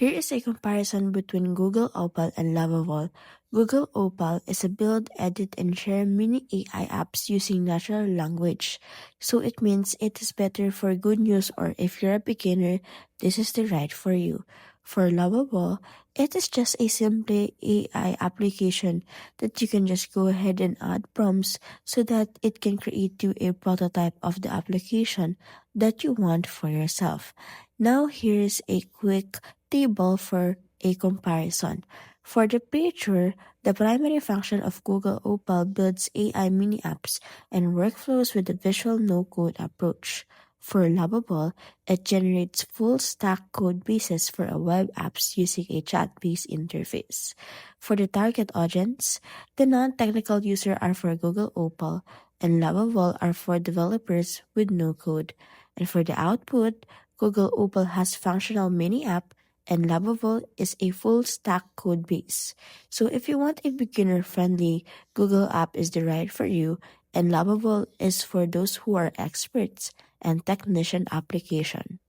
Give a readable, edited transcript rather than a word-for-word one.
Here is a comparison between Google Opal and Lovable. Google Opal is a build, edit, and share mini AI apps using natural language. So it means it is better for good news, or if you're a beginner, this is the right for you. For Lovable, it is just a simple AI application that you can just go ahead and add prompts so that it can create you a prototype of the application that you want for yourself. Now here's a quick table for a comparison. For the picture, the primary function of Google Opal builds AI mini apps and workflows with a visual no-code approach. For Lovable, it generates full-stack code bases for a web apps using a chat-based interface. For the target audience, the non-technical users are for Google Opal, and Lovable are for developers with no code. And for the output, Google Opal has functional mini app and Lovable is a full stack code base. So if you want a beginner friendly Google app is the right for you, and Lovable is for those who are experts and technician application.